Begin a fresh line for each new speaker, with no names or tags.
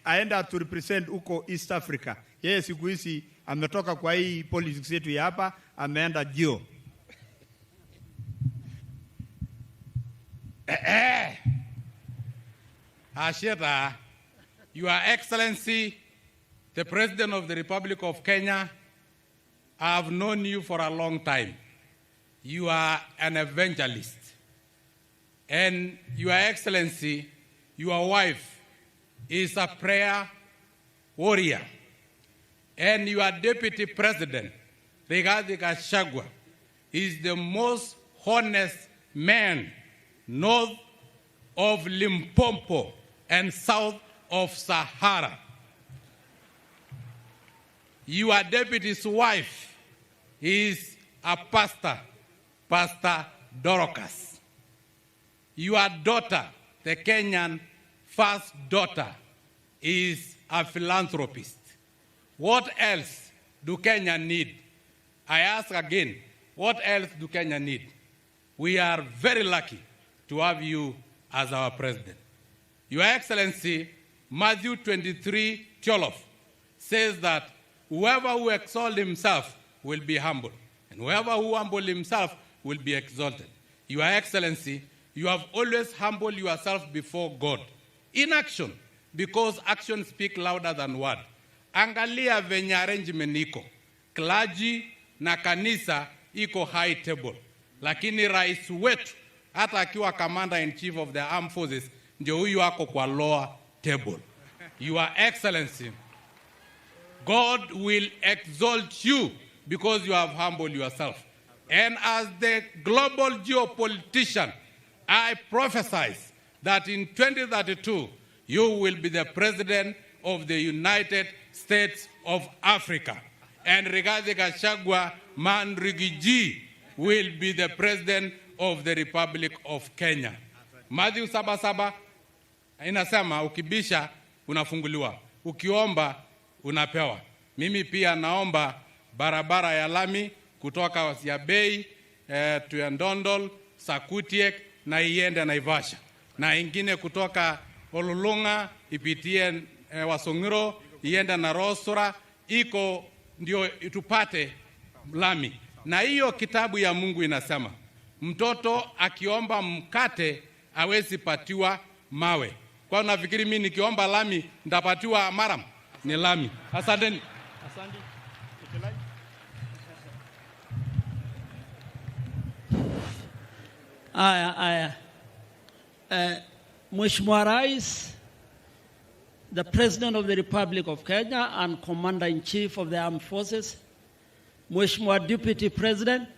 aenda to represent huko East Africa. Yeye siku hizi ametoka kwa hii politics yetu ya hapa, ameenda Gio.
Asheta, Your Excellency, the President of the Republic of Kenya, I have known you for a long time. You are an evangelist. And Your Excellency, your wife is a prayer warrior. And your Deputy President, Rigathi Gachagua, is the most honest man north of Limpopo and south of Sahara. Your deputy's wife is a pastor, Pastor Dorcas. Your daughter, the Kenyan first daughter, is a philanthropist. What else do Kenya need? I ask again, what else do Kenya need? We are very lucky to have you as our president. Your Excellency, Matthew 23:12 says that whoever who exalts himself will be humble, and whoever who humbles himself will be exalted. Your Excellency, you have always humbled yourself before God in action, because action speaks louder than word. Angalia venye arrangement iko. Clergy na kanisa iko high table. Lakini rais wetu, hata akiwa commander in chief of the armed forces, ndio huyu ako kwa lower table. Your Excellency, God will exalt you because you have humbled yourself. And as the global geopolitician, I prophesy that in 2032, you will be the president of the United States of Africa. And Rigathi Gachagua Manrigiji will be the president of the Republic of Kenya. Matthew 7:7 inasema ukibisha unafunguliwa, ukiomba unapewa. Mimi pia naomba barabara ya lami kutoka Wasiabei to Ndondol, Sakutiek na iende Naivasha, na ingine kutoka Ololunga ipitie Wasongiro iende na Rosora, iko ndio tupate lami. Na hiyo kitabu ya Mungu inasema mtoto akiomba mkate hawezi patiwa mawe. Kwa nafikiri mimi nikiomba lami ndapatiwa maram? Ni lami. Asanteni.
Asante.
Mheshimiwa Rais, the President of the Republic of Kenya and Commander-in-Chief of the Armed Forces, Mheshimiwa Deputy President,